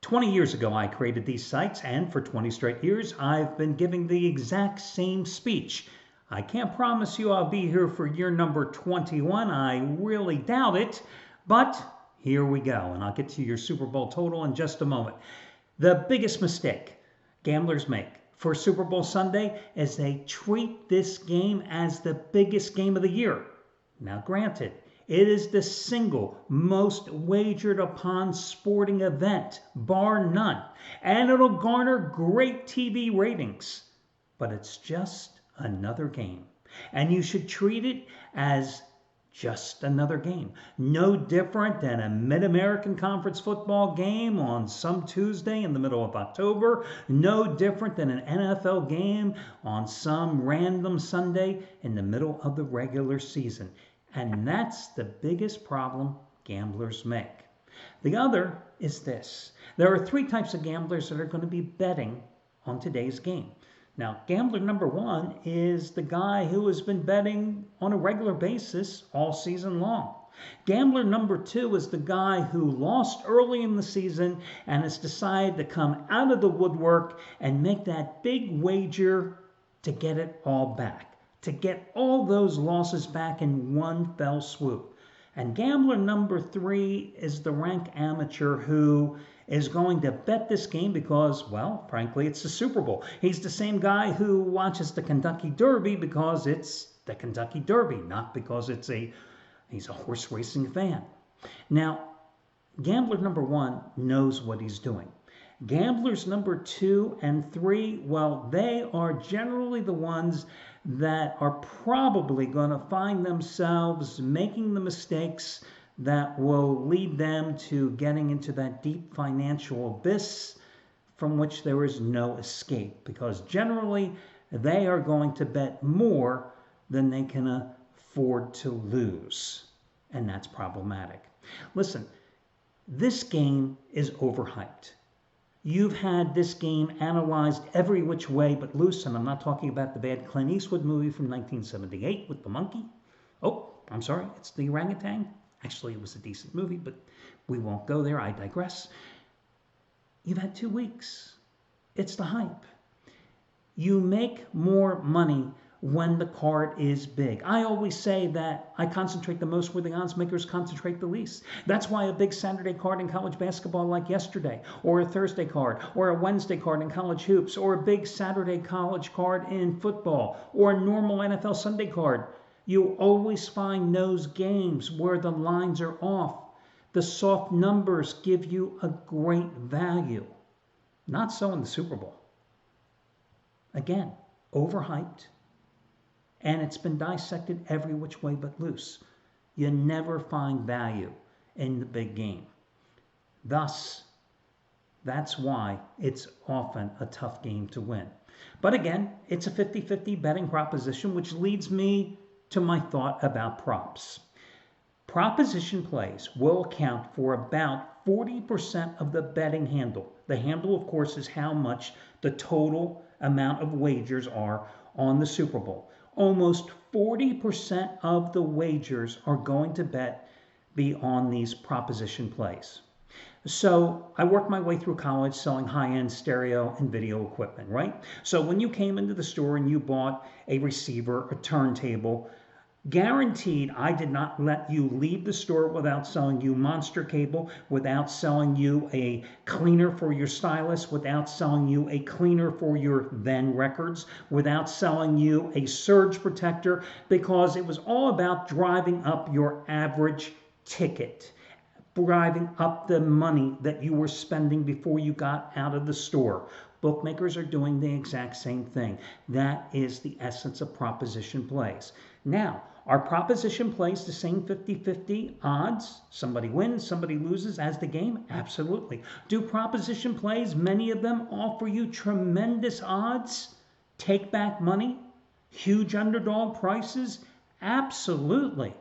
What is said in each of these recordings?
20 years ago, I created these sites, and for 20 straight years, I've been giving the exact same speech. I can't promise you I'll be here for year number 21. I really doubt it, but here we go, and I'll get to your Super Bowl total in just a moment. The biggest mistake gamblers make for Super Bowl Sunday is they treat this game as the biggest game of the year. Now, granted, it is the single most wagered upon sporting event, bar none, and it'll garner great TV ratings. But it's just another game, and you should treat it as just another game. No different than a Mid-American Conference football game on some Tuesday in the middle of October. No different than an NFL game on some random Sunday in the middle of the regular season. And that's the biggest problem gamblers make. The other is this. There are three types of gamblers that are going to be betting on today's game. Now, gambler number one is the guy who has been betting on a regular basis all season long. Gambler number two is the guy who lost early in the season and has decided to come out of the woodwork and make that big wager to get it all back, to get all those losses back in one fell swoop. And gambler number three is the rank amateur who is going to bet this game because, well, frankly, it's the Super Bowl. He's the same guy who watches the Kentucky Derby because it's the Kentucky Derby, not because he's a horse racing fan. Now, gambler number one knows what he's doing. Gamblers number two and three, well, they are generally the ones that are probably going to find themselves making the mistakes that will lead them to getting into that deep financial abyss from which there is no escape, because generally they are going to bet more than they can afford to lose, and that's problematic. Listen, this game is overhyped. You've had this game analyzed every which way but loose, and I'm not talking about the bad Clint Eastwood movie from 1978 with the monkey. Oh, I'm sorry, it's the orangutan. Actually, it was a decent movie, but we won't go there. I digress. You've had 2 weeks. It's the hype. You make more money when the card is big. I always say that I concentrate the most where the odds makers concentrate the least. That's why a big Saturday card in college basketball like yesterday, or a Thursday card, or a Wednesday card in college hoops, or a big Saturday college card in football, or a normal NFL Sunday card. You always find those games where the lines are off. The soft numbers give you a great value. Not so in the Super Bowl. Again, overhyped. And it's been dissected every which way but loose. You never find value in the big game. Thus, that's why it's often a tough game to win. But again, it's a 50-50 betting proposition, which leads me to my thought about props. Proposition plays will account for about 40% of the betting handle. The handle, of course, is how much the total amount of wagers are on the Super Bowl. Almost 40% of the wagers are going to be on these proposition plays. So I worked my way through college selling high-end stereo and video equipment, right? So when you came into the store and you bought a receiver, a turntable, guaranteed I did not let you leave the store without selling you monster cable, without selling you a cleaner for your stylus, without selling you a cleaner for your then records, without selling you a surge protector, because it was all about driving up your average ticket, driving up the money that you were spending before you got out of the store. Bookmakers are doing the exact same thing. That is the essence of proposition plays. Now, are proposition plays the same 50-50 odds? Somebody wins, somebody loses as the game? Absolutely. Do proposition plays, many of them, offer you tremendous odds? Take back money? Huge underdog prices? Absolutely.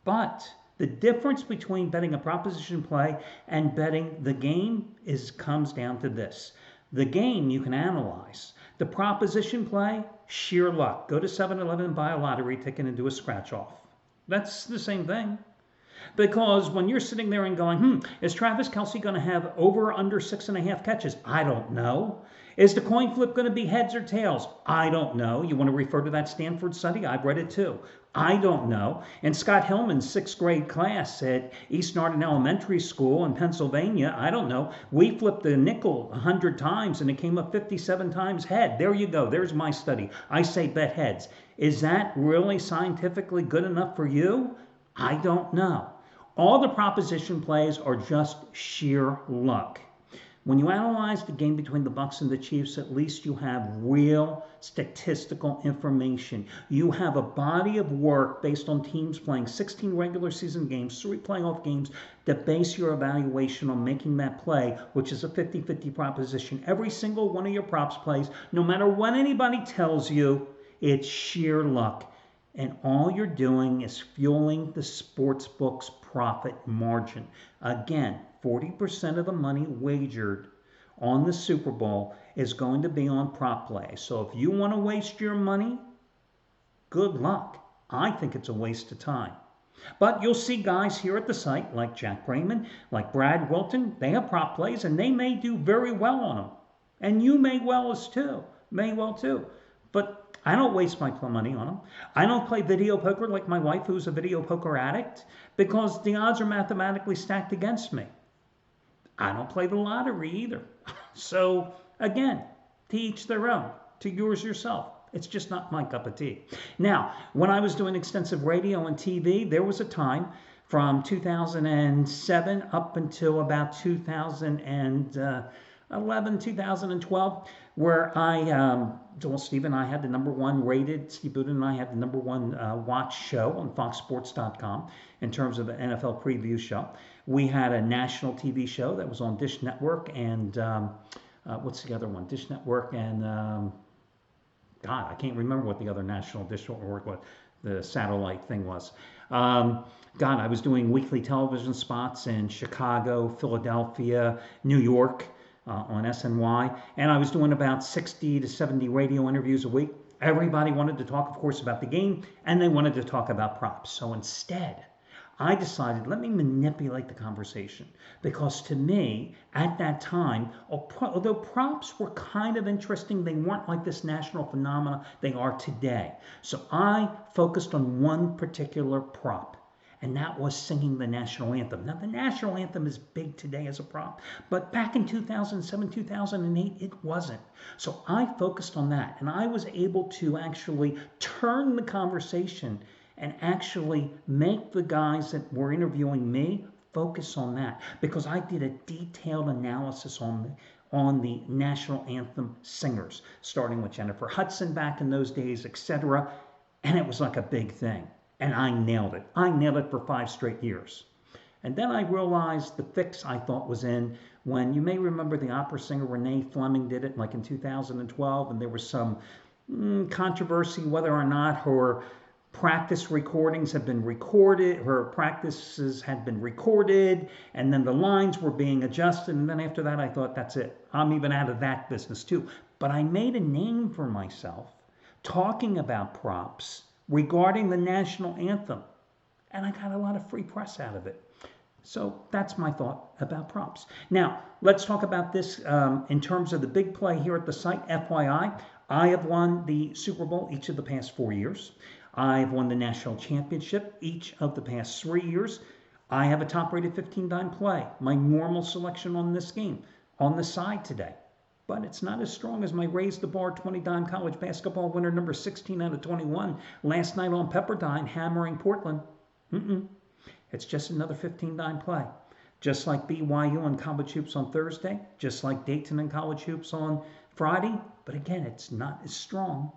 But the difference between betting a proposition play and betting the game comes down to this. The game you can analyze. The proposition play, sheer luck. Go to 7-Eleven and buy a lottery ticket and do a scratch off. That's the same thing. Because when you're sitting there and going, is Travis Kelce going to have over or under 6.5 catches? I don't know. Is the coin flip going to be heads or tails? I don't know. You want to refer to that Stanford study? I've read it too. I don't know. And Scott Hillman's 6th grade class at East Norton Elementary School in Pennsylvania, I don't know. We flipped the nickel 100 times and it came up 57 times head. There you go. There's my study. I say bet heads. Is that really scientifically good enough for you? I don't know. All the proposition plays are just sheer luck. When you analyze the game between the Bucs and the Chiefs, at least you have real statistical information. You have a body of work based on teams playing 16 regular season games, 3 playoff games, that base your evaluation on making that play, which is a 50-50 proposition. Every single one of your props plays, no matter what anybody tells you, it's sheer luck. And all you're doing is fueling the sportsbook's profit margin. Again, 40% of the money wagered on the Super Bowl is going to be on prop play. So if you want to waste your money, good luck. I think it's a waste of time. But you'll see guys here at the site like Jack Brayman, like Brad Wilton. They have prop plays and they may do very well on them. And you may well too. But I don't waste my money on them. I don't play video poker like my wife, who's a video poker addict, because the odds are mathematically stacked against me. I don't play the lottery either. So again, to each their own, to yours yourself. It's just not my cup of tea. Now, when I was doing extensive radio and TV, there was a time from 2007 up until about 2011, 2012, where Steve and I had the #1 rated, Steve Budin and I had the #1 watch show on FoxSports.com in terms of the NFL preview show. We had a national TV show that was on Dish Network and what's the other one? Dish Network and God, I can't remember what the other national Dish Network, what the satellite thing was. God, I was doing weekly television spots in Chicago, Philadelphia, New York on SNY, and I was doing about 60 to 70 radio interviews a week. Everybody wanted to talk, of course, about the game, and they wanted to talk about props. So instead, I decided, let me manipulate the conversation, because to me, at that time, although props were kind of interesting, they weren't like this national phenomenon they are today. So I focused on one particular prop, and that was singing the national anthem. Now, the national anthem is big today as a prop, but back in 2007, 2008, it wasn't. So I focused on that, and I was able to actually turn the conversation and actually make the guys that were interviewing me focus on that, because I did a detailed analysis on the national anthem singers, starting with Jennifer Hudson back in those days, etc. And it was like a big thing. And I nailed it. I nailed it for 5 straight years. And then I realized the fix I thought was in when, you may remember, the opera singer Renee Fleming did it like in 2012, and there was some controversy whether or not her practice recordings had been recorded, her practices had been recorded, and then the lines were being adjusted. And then after that, I thought, that's it. I'm even out of that business too. But I made a name for myself talking about props regarding the national anthem, and I got a lot of free press out of it. So that's my thought about props. Now, let's talk about this in terms of the big play here at the site. FYI, I have won the Super Bowl each of the past 4 years. I've won the national championship each of the past 3 years. I have a top-rated 15-dime play, my normal selection on this game, on the side today. But it's not as strong as my raise the bar 20-dime college basketball winner number 16 out of 21 last night on Pepperdine, hammering Portland. It's just another 15-dime play. Just like BYU and college hoops on Thursday, just like Dayton and college hoops on Friday. But again, it's not as strong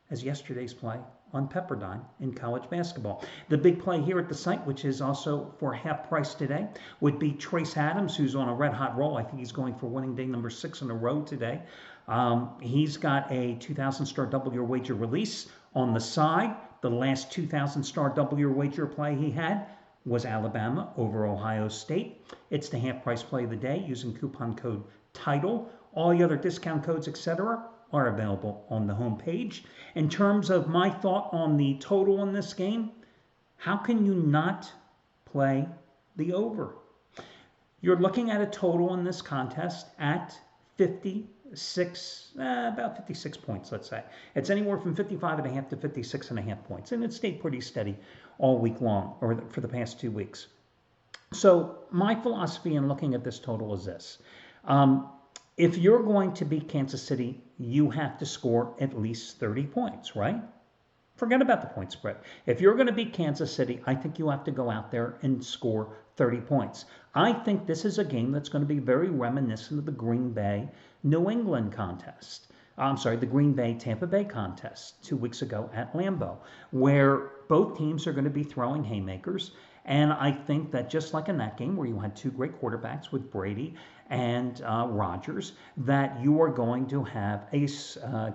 as yesterday's play on Pepperdine in college basketball. The big play here at the site, which is also for half price today, would be Trace Adams, who's on a red-hot roll. I think he's going for winning day number 6 in a row today. He's got a 2,000-star double-year wager release on the side. The last 2,000-star double-year wager play he had was Alabama over Ohio State. It's the half-price play of the day using coupon code TITLE. All the other discount codes, etc., are available on the home page. In terms of my thought on the total in this game, how can you not play the over. You're looking at a total in this contest at 56, about 56 points, let's say. It's anywhere from 55.5 to 56.5 points, and it stayed pretty steady all week long, or for the past 2 weeks. So my philosophy in looking at this total is this. If you're going to beat Kansas City, you have to score at least 30 points, right? Forget about the point spread. If you're going to beat Kansas City, I think you have to go out there and score 30 points. I think this is a game that's going to be very reminiscent of the Green Bay New England contest. I'm sorry, the Green Bay Tampa Bay contest 2 weeks ago at Lambeau, where both teams are going to be throwing haymakers. And I think that just like in that game where you had two great quarterbacks with Brady and Rodgers, that you are going to have a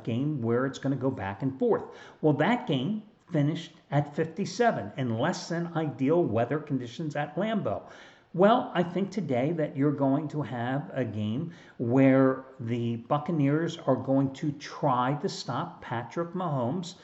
game where it's going to go back and forth. Well, that game finished at 57 in less than ideal weather conditions at Lambeau. Well, I think today that you're going to have a game where the Buccaneers are going to try to stop Patrick Mahomes,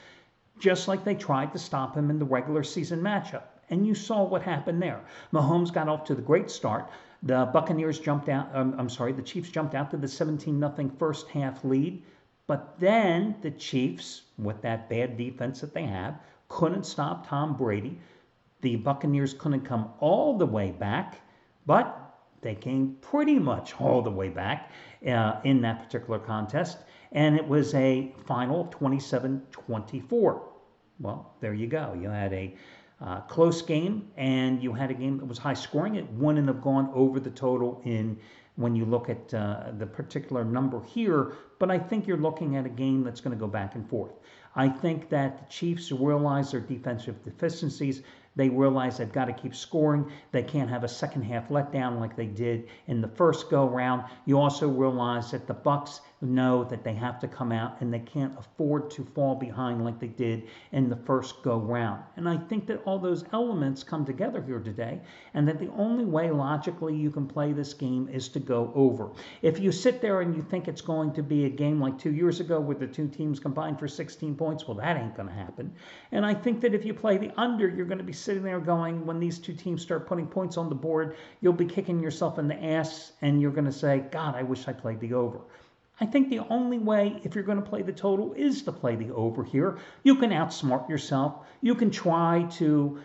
just like they tried to stop him in the regular season matchup. And you saw what happened there. Mahomes got off to the great start. The Buccaneers jumped out, the Chiefs jumped out to the 17-0 first half lead. But then the Chiefs, with that bad defense that they have, couldn't stop Tom Brady. The Buccaneers couldn't come all the way back, but they came pretty much all the way back in that particular contest. And it was a final of 27-24. Well, there you go. You had a close game, and you had a game that was high scoring. It wouldn't have gone over the total when you look at the particular number here, but I think you're looking at a game that's going to go back and forth. I think that the Chiefs realize their defensive deficiencies. They realize they've got to keep scoring. They can't have a second half letdown like they did in the first go round. You also realize that the Bucs know that they have to come out and they can't afford to fall behind like they did in the first go round. And I think that all those elements come together here today, and that the only way logically you can play this game is to go over. If you sit there and you think it's going to be a game like 2 years ago where the two teams combined for 16 points, well, that ain't going to happen. And I think that if you play the under, you're going to be sitting there going, when these two teams start putting points on the board, you'll be kicking yourself in the ass and you're going to say, God, I wish I played the over. I think the only way, if you're going to play the total, is to play the over here. You can outsmart yourself. You can try to,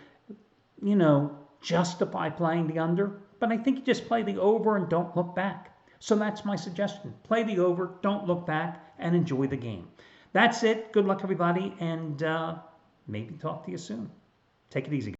justify playing the under, but I think you just play the over and don't look back. So that's my suggestion. Play the over, don't look back, and enjoy the game. That's it. Good luck, everybody, and maybe talk to you soon. Take it easy, guys.